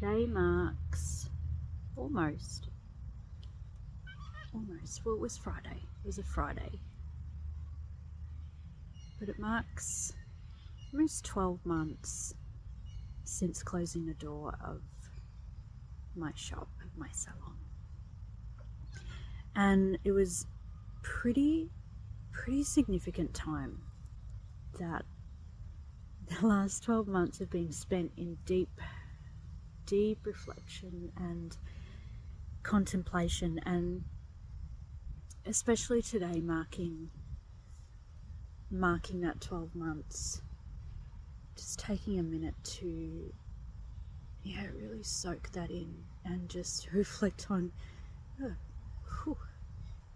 Today marks almost, well, it was Friday. It was a Friday. But it marks almost 12 months since closing the door of my shop, of my salon. And it was pretty significant time that the last 12 months have been spent in deep reflection and contemplation, and especially today marking that 12 months, just taking a minute to really soak that in and just reflect on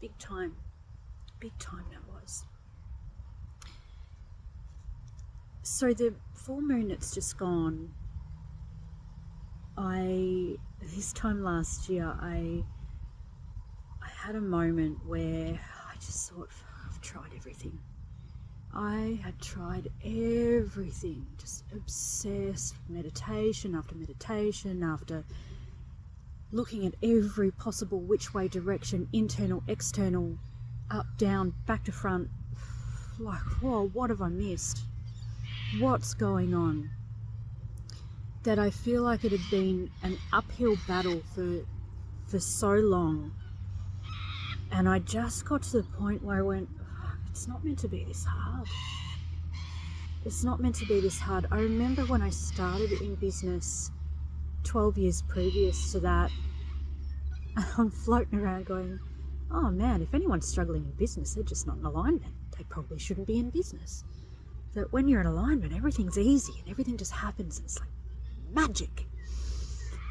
big time that was. So the full moon that's just gone, this time last year I had a moment where I just thought, I've tried everything. I had tried everything, just obsessed with meditation after looking at every possible which way direction, internal, external, up, down, back to front. Like, whoa, what have I missed? What's going on? That I feel like it had been an uphill battle for so long. And I just got to the point where I went, it's not meant to be this hard. It's not meant to be this hard. I remember when I started in business 12 years previous to that, I'm floating around going, oh man, if anyone's struggling in business, they're just not in alignment. They probably shouldn't be in business. That when you're in alignment, everything's easy and everything just happens. It's like magic.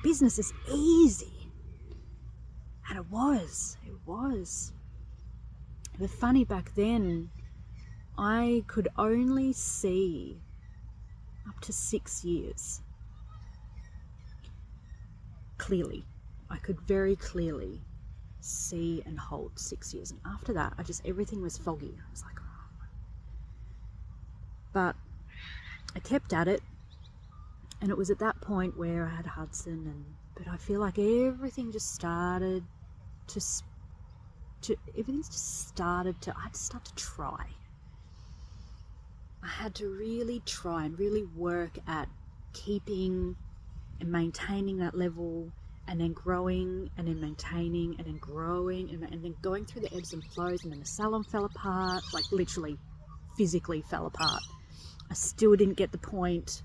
Business is easy. And it was. But funny, back then, I could only see up to 6 years clearly. I could very clearly see and hold 6 years. And after that, everything was foggy. I was like, oh. But I kept at it. And it was at that point where I had Hudson, but I feel like everything just started I had to start to try. I had to really try and really work at keeping and maintaining that level, and then growing, and then maintaining, and then growing, and then going through the ebbs and flows. And then the salon fell apart, like literally physically fell apart. I still didn't get the point.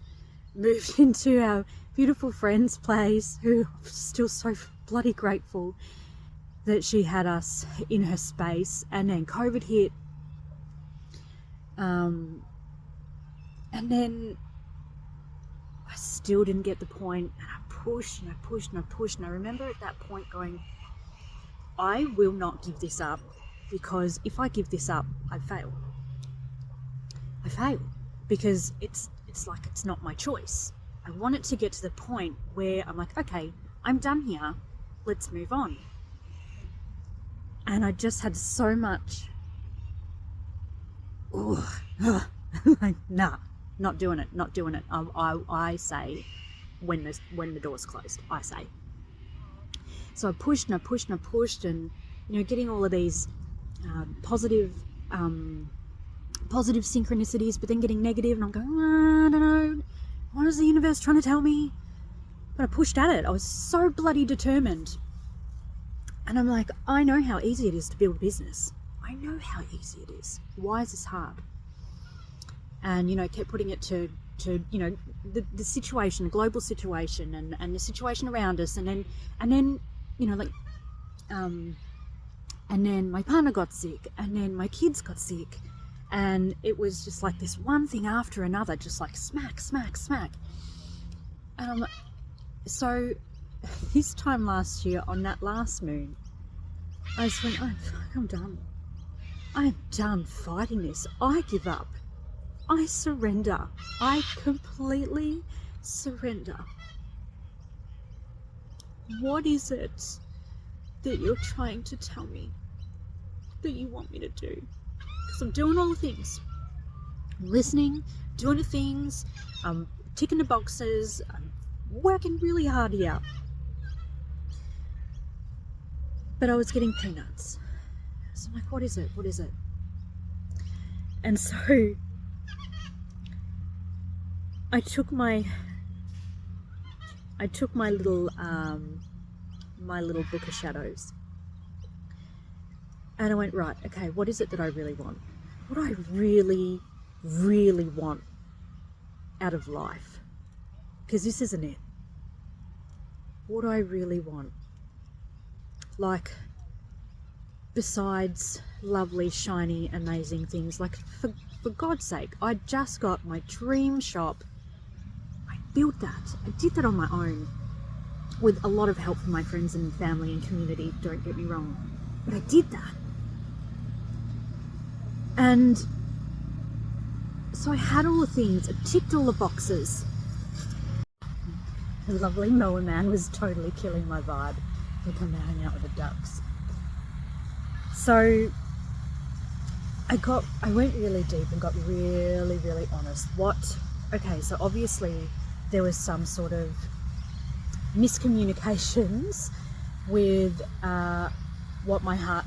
Moved into our beautiful friend's place, who I'm still so bloody grateful that she had us in her space. And then COVID hit, and then I still didn't get the point, and I pushed and I pushed and I pushed. And I remember at that point going, I will not give this up, because if I give this up, I fail, because it's like it's not my choice. I want it to get to the point where I'm like, okay, I'm done here, let's move on. And I just had so much, like, nah, not doing it. I say, when the door's closed, I say. So I pushed and I pushed and I pushed, and getting all of these positive synchronicities, but then getting negative, and I'm going, I don't know, what is the universe trying to tell me? But I pushed at it. I was so bloody determined. And I'm like, I know how easy it is to build a business. I know how easy it is. Why is this hard? And, kept putting it to the situation, the global situation, and the situation around us. And then, and then my partner got sick, and then my kids got sick. And it was just like this one thing after another, just like smack. And I'm like, so this time last year, on that last moon, I just went, I'm done. I'm done fighting this. I give up. I surrender. I completely surrender. What is it that you're trying to tell me that you want me to do? Because I'm doing all the things. I'm listening, doing the things, I'm ticking the boxes, I'm working really hard here. But I was getting peanuts. So I'm like, what is it? What is it? And so I took my little book of shadows, and I went, right, okay, what is it that I really want? What do I really, really want out of life? Because this isn't it. What do I really want? Like, besides lovely, shiny, amazing things, like, for God's sake, I just got my dream shop. I built that. I did that on my own with a lot of help from my friends and family and community, don't get me wrong. But I did that. And so I had all the things, I ticked all the boxes. The lovely mower man was totally killing my vibe. I think I'm hanging out with the ducks. So I went really deep and got really, really honest. Okay, so obviously there was some sort of miscommunications with what my heart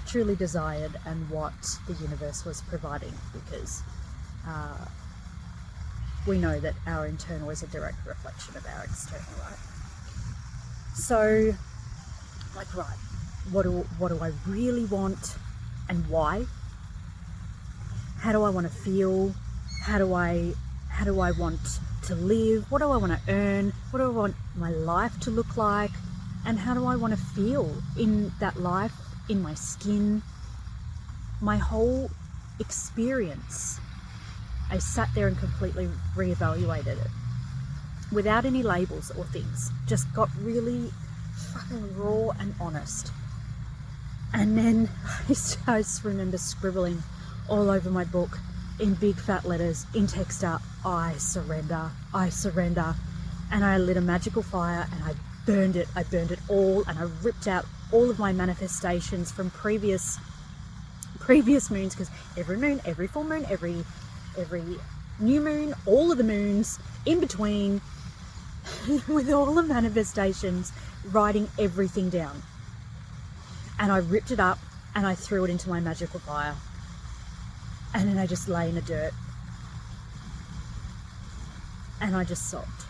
truly desired and what the universe was providing, because we know that our internal is a direct reflection of our external, right? So, like, right, what do I really want, and why? How do I want to feel? How do I want to live? What do I want to earn? What do I want my life to look like? And how do I want to feel in that life, in my skin? My whole experience, I sat there and completely reevaluated it without any labels or things. Just got really fucking raw and honest. And then I just remember scribbling all over my book in big fat letters in Texter, I surrender, I surrender. And I lit a magical fire and I burned it all, and I ripped out all of my manifestations from previous moons, because every moon, every full moon, every new moon, all of the moons in between, with all the manifestations, writing everything down. And I ripped it up and I threw it into my magical fire. And then I just lay in the dirt. And I just sobbed.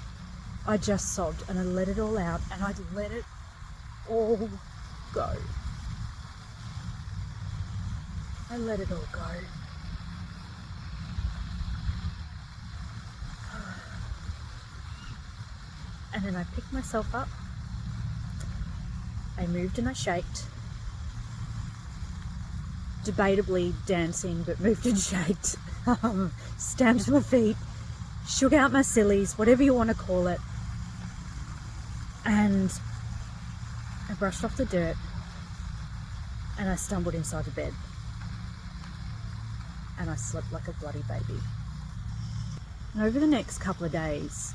I just sobbed, and I let it all out, and I let it all go. I let it all go. And then I picked myself up. I moved and I shaked. Debatably dancing, but moved and shaked. Stamped my feet, shook out my sillies, whatever you want to call it. And I brushed off the dirt and I stumbled inside the bed. And I slept like a bloody baby. And over the next couple of days,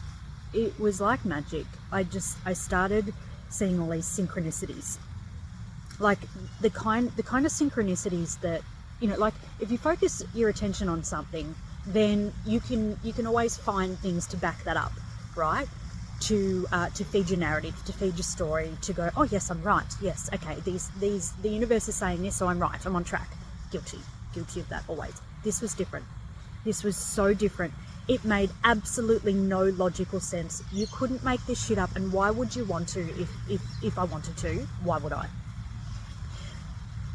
it was like magic. I started seeing all these synchronicities. Like the kind of synchronicities that, you know, like if you focus your attention on something, then you can always find things to back that up, right? To feed your narrative, to feed your story, to go, oh yes, I'm right. Yes, okay, the universe is saying this, so I'm right. I'm on track. Guilty of that always. This was different. This was so different. It made absolutely no logical sense. You couldn't make this shit up, and why would you want to? If I wanted to, why would I?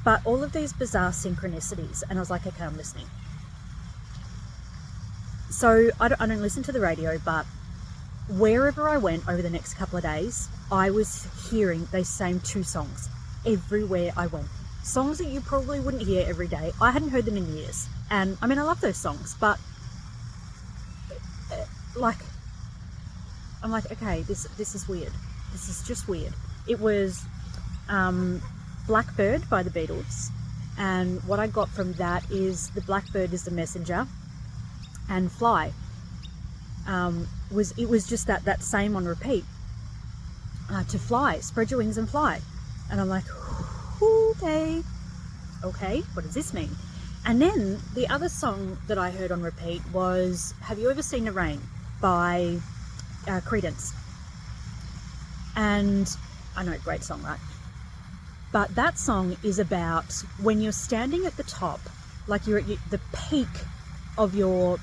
But all of these bizarre synchronicities, and I was like, okay, I'm listening. So I don't listen to the radio, but wherever I went over the next couple of days, I was hearing those same two songs everywhere I went. Songs that you probably wouldn't hear every day. I hadn't heard them in years. And I mean, I love those songs, but like, I'm like, okay, this is weird. This is just weird. It was Blackbird by the Beatles. And what I got from that is the blackbird is the messenger, and fly. It was just that same on repeat. To fly, spread your wings and fly. And I'm like, okay, what does this mean? And then the other song that I heard on repeat was, have you ever seen the rain by Creedence. And I know, great song, right? But that song is about when you're standing at the top, like you're at the peak of your,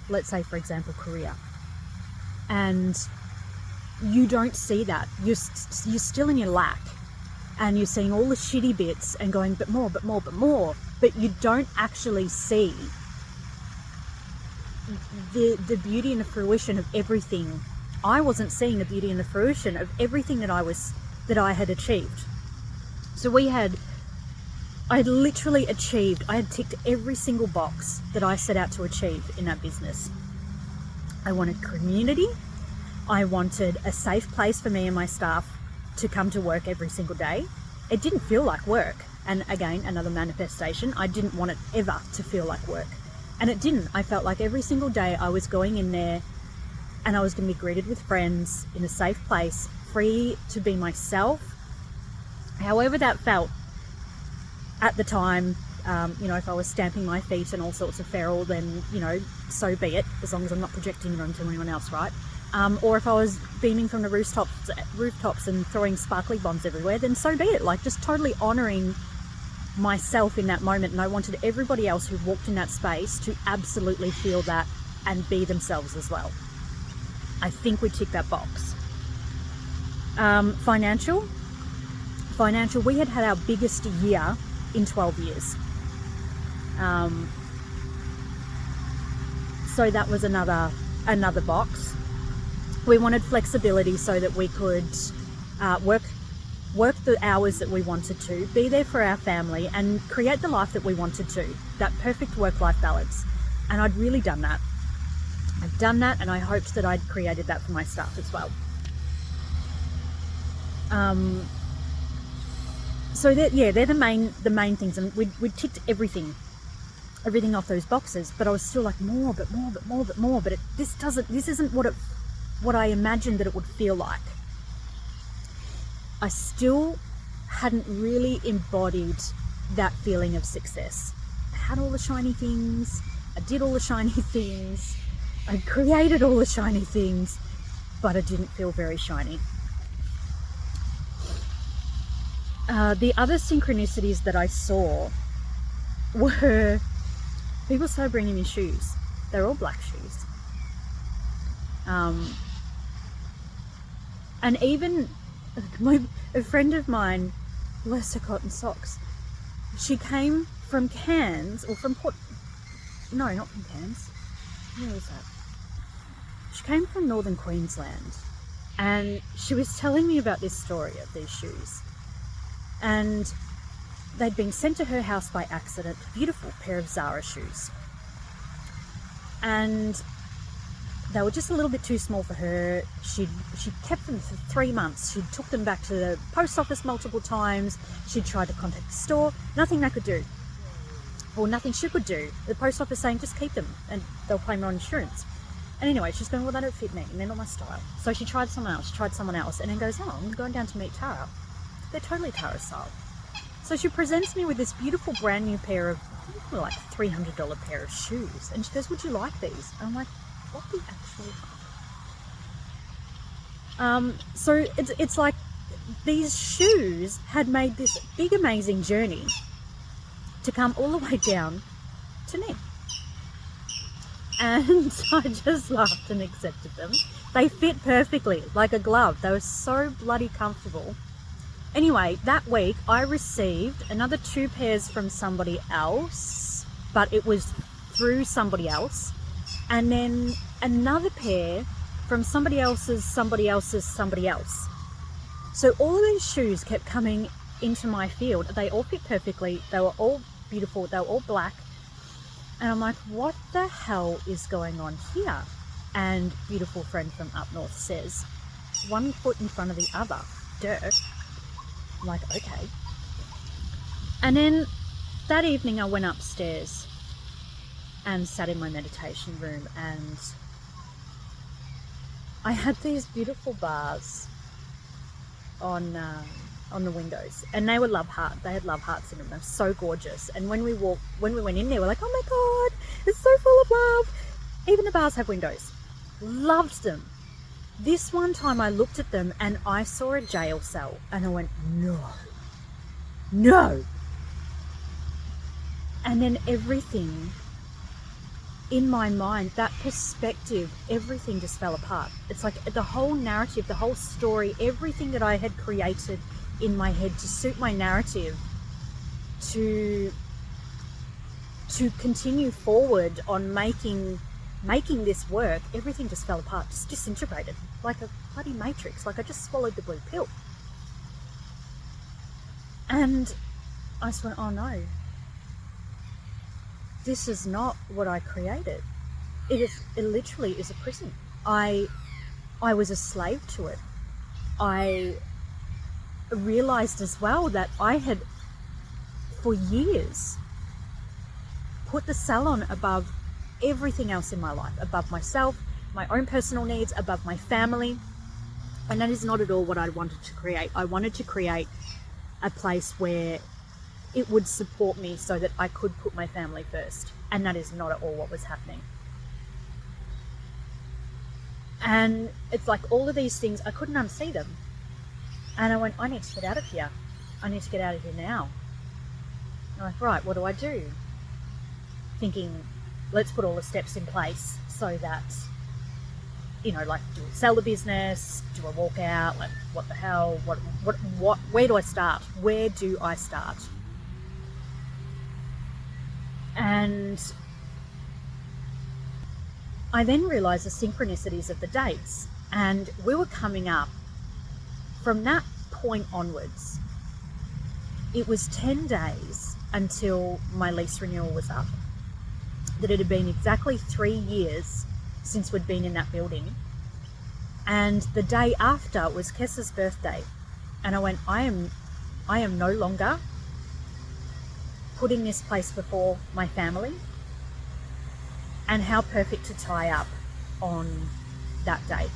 let's say, for example, career, and you don't see that. You're still in your lack, and you're seeing all the shitty bits and going, but more, but more, but more. But you don't actually see the beauty and the fruition of everything. I wasn't seeing the beauty and the fruition of everything that I had achieved. So I had literally achieved, I had ticked every single box that I set out to achieve in that business. I wanted community. I wanted a safe place for me and my staff to come to work every single day. It didn't feel like work. And again, another manifestation. I didn't want it ever to feel like work. And it didn't. I felt like every single day I was going in there and I was going to be greeted with friends in a safe place, free to be myself. However that felt at the time, if I was stamping my feet and all sorts of feral, then, so be it, as long as I'm not projecting it onto anyone else, right? Or if I was beaming from the rooftops and throwing sparkly bombs everywhere, then so be it. Like, just totally honoring myself in that moment. And I wanted everybody else who walked in that space to absolutely feel that and be themselves as well. I think we ticked that box. Financial, we had our biggest year in 12 years. So that was another box. We wanted flexibility so that we could work the hours that we wanted to, be there for our family, and create the life that we wanted to, that perfect work-life balance. And I'd really done that. I'd done that, and I hoped that I'd created that for my staff as well. So they're the main things, and we ticked everything off those boxes. But I was still like, more, but more, but more, but more. But this isn't what I imagined that it would feel like. I still hadn't really embodied that feeling of success. I had all the shiny things. I did all the shiny things. I created all the shiny things, but it didn't feel very shiny. The other synchronicities that I saw were people started bringing me shoes. They're all black shoes. And even a friend of mine, bless her cotton socks, she came from Cairns, or from no, not from Cairns. Where was that? She came from northern Queensland, and she was telling me about this story of these shoes. And they'd been sent to her house by accident, a beautiful pair of Zara shoes. And they were just a little bit too small for her. She kept them for 3 months. She took them back to the post office multiple times. She tried to contact the store. Nothing they could do. Or nothing she could do. The post office saying, just keep them and they'll claim her on insurance. And anyway, she's going, well, they don't fit me and they're not my style. So she tried someone else, and then goes, oh, I'm going down to meet Tara. They're totally Tara style. So she presents me with this beautiful brand new pair of, like $300 pair of shoes. And she goes, would you like these? And I'm like, what the actual fuck? So it's like these shoes had made this big amazing journey to come all the way down to me. And I just laughed and accepted them. They fit perfectly, like a glove. They were so bloody comfortable. Anyway, that week I received another 2 pairs from somebody else, but it was through somebody else. And then another pair from somebody else's somebody else. So all of these shoes kept coming into my field. They all fit perfectly. They were all beautiful. They were all black. And I'm like, what the hell is going on here? And beautiful friend from up north says, 1 foot in front of the other. Duh. I'm like, okay. And then that evening I went upstairs and sat in my meditation room, and I had these beautiful bars on the windows, and they were love heart. They had love hearts in them. They're so gorgeous. And when we went in there, we're like, oh my God, it's so full of love. Even the bars have windows. Loved them. This one time I looked at them and I saw a jail cell and I went, no, no. And then everything in my mind, that perspective, everything just fell apart. It's like the whole narrative, the whole story, everything that I had created in my head to suit my narrative, to continue forward on making this work, everything just fell apart, just disintegrated like a bloody matrix. Like I just swallowed the blue pill. And I just went, oh no, this is not what I created. It literally is a prison. I was a slave to it. I realized as well that I had for years put the salon above everything else in my life, above myself, my own personal needs, above my family. And that is not at all what I wanted to create. I wanted to create a place where it would support me so that I could put my family first. And that is not at all what was happening. And it's like all of these things, I couldn't unsee them. And I went, I need to get out of here. I need to get out of here now. And I'm like, right, what do I do? Thinking, let's put all the steps in place so that, you know, like, do we sell the business? Do I walk out? Like, what the hell? What, where do I start? Where do I start? And I then realized the synchronicities of the dates, and we were coming up from that point onwards. It was 10 days until my lease renewal was up. That it had been exactly 3 years since we'd been in that building. And the day after was Kessa's birthday. And I went, I am no longer putting this place before my family. And how perfect to tie up on that day.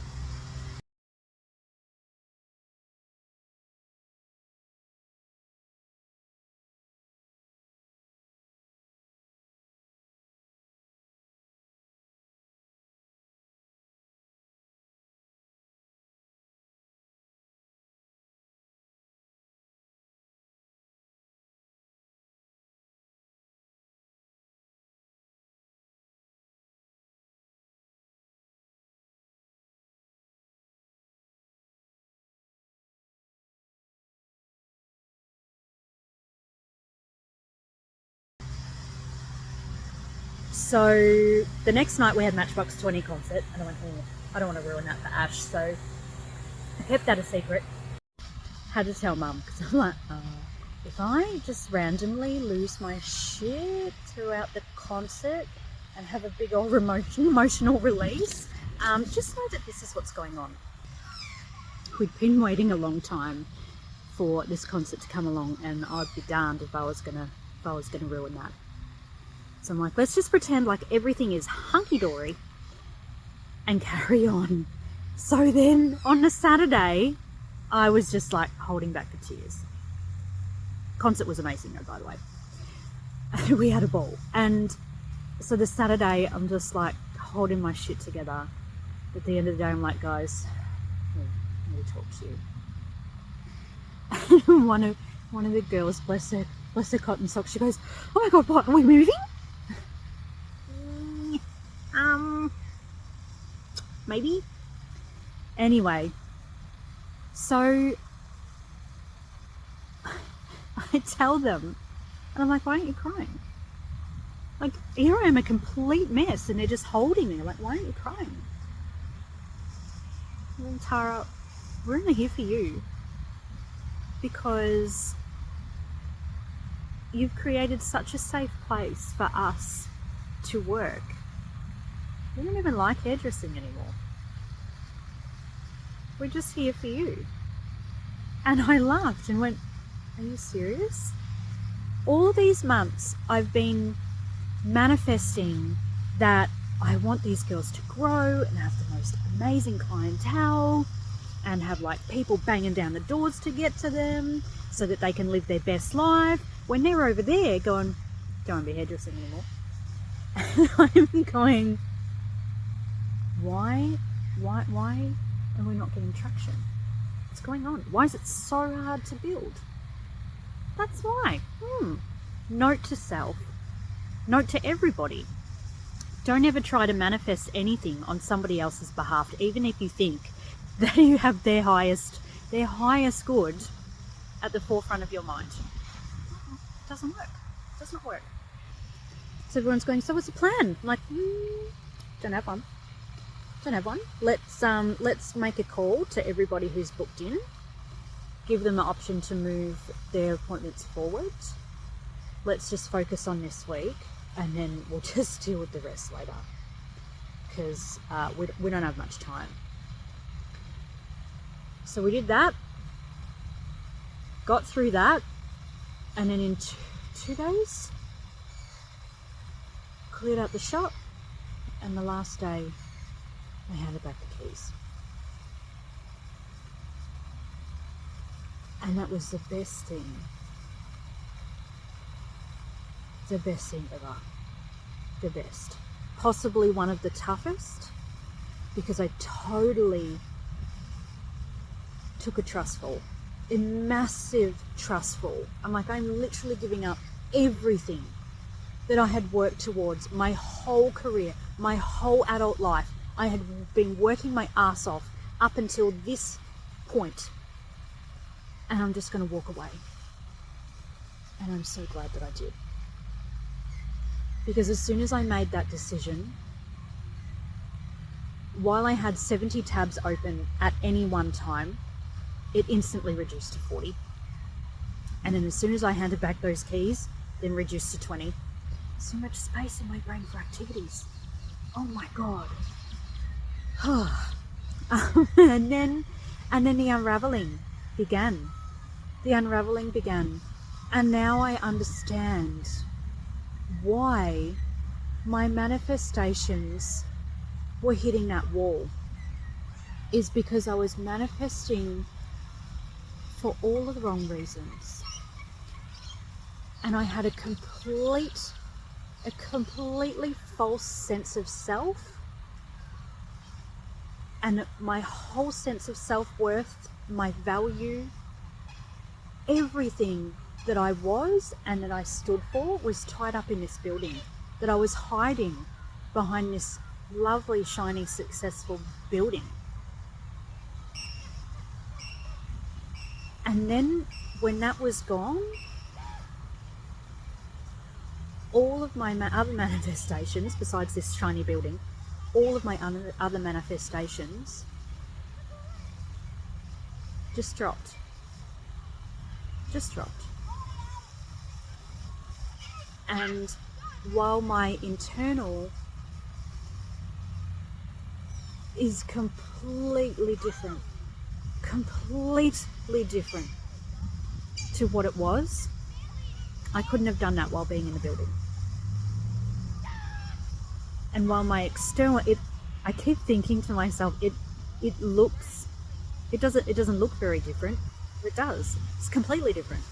So the next night we had Matchbox 20 concert, and I went, oh, I don't want to ruin that for Ash. So I kept that a secret. Had to tell Mum, because I'm like, if I just randomly lose my shit throughout the concert and have a big old emotional release, just know that this is what's going on. We'd been waiting a long time for this concert to come along, and I'd be darned if I was gonna ruin that. So I'm like, let's just pretend like everything is hunky-dory and carry on. So then on the Saturday, I was just like holding back the tears. Concert was amazing though, by the way. We had a ball. And so the Saturday, I'm just like holding my shit together. At the end of the day, I'm like, guys, I need to talk to you. And one of the girls, bless her cotton socks, she goes, oh my God, what, are we moving? Maybe. Anyway, so I tell them, and I'm like, why aren't you crying? Like, here I am, a complete mess, and they're just holding me. Like, why aren't you crying? And Tara, we're only here for you because you've created such a safe place for us to work. We don't even like hairdressing anymore. We're just here for you. And I laughed and went, are you serious? All these months I've been manifesting that I want these girls to grow and have the most amazing clientele and have like people banging down the doors to get to them so that they can live their best life, when they're over there going, don't be hairdressing anymore. And I'm going, why and we're not getting traction? What's going on? Why is it so hard to build? That's why. Note to self. Note to everybody. Don't ever try to manifest anything on somebody else's behalf, even if you think that you have their highest good at the forefront of your mind. It doesn't work. It does not work. So everyone's going, so what's the plan? I'm like, don't have one. Don't have one. Let's make a call to everybody who's booked in. Give them the option to move their appointments forward. Let's just focus on this week, and then we'll just deal with the rest later, because we don't have much time. So we did that, got through that, and then in 2 days, cleared out the shop, and the last day, I handed back the keys. And that was the best thing. The best thing ever. The best. Possibly one of the toughest, because I totally took a trust fall. A massive trust fall. I'm literally giving up everything that I had worked towards my whole career, my whole adult life. I had been working my ass off up until this point, and I'm just going to walk away. And I'm so glad that I did. Because as soon as I made that decision, while I had 70 tabs open at any one time, it instantly reduced to 40. And then as soon as I handed back those keys, then reduced to 20. So much space in my brain for activities. Oh my God. and then the unraveling began. And now I understand why my manifestations were hitting that wall. Is because I was manifesting for all of the wrong reasons. And I had a completely false sense of self. And my whole sense of self-worth, my value, everything that I was and that I stood for was tied up in this building, that I was hiding behind this lovely, shiny, successful building. And then when that was gone, all of my other manifestations, besides this shiny building, all of my other manifestations just dropped. And while my internal is completely different to what it was, I couldn't have done that while being in the building. And while my external, I keep thinking to myself, it doesn't look very different. It does. It's completely different.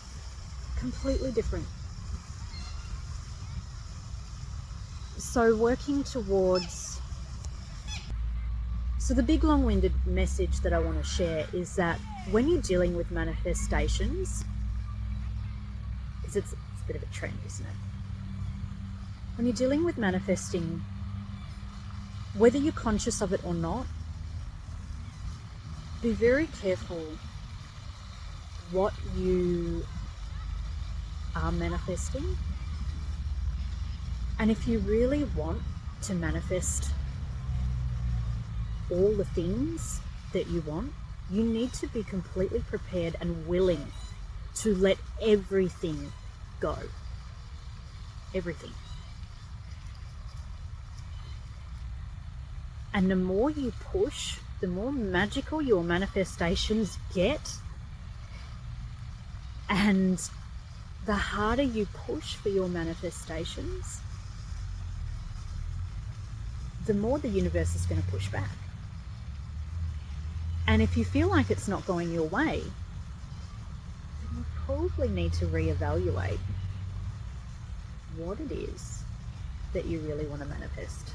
So the big long-winded message that I want to share is that when you're dealing with manifestations, because it's a bit of a trend, isn't it? When you're dealing with manifesting, whether you're conscious of it or not, be very careful what you are manifesting. And if you really want to manifest all the things that you want, you need to be completely prepared and willing to let everything go. Everything. And the more you push, the more magical your manifestations get. And the harder you push for your manifestations, the more the universe is going to push back. And if you feel like it's not going your way, then you probably need to reevaluate what it is that you really want to manifest.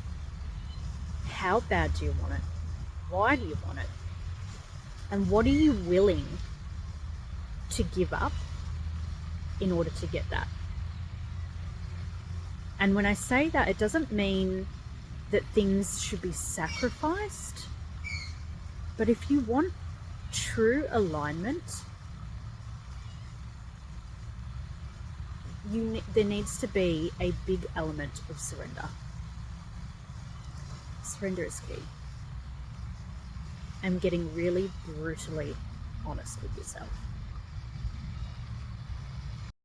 How bad do you want it? Why do you want it? And what are you willing to give up in order to get that? And when I say that, it doesn't mean that things should be sacrificed. But if you want true alignment, there needs to be a big element of surrender. Surrender is key. And getting really brutally honest with yourself.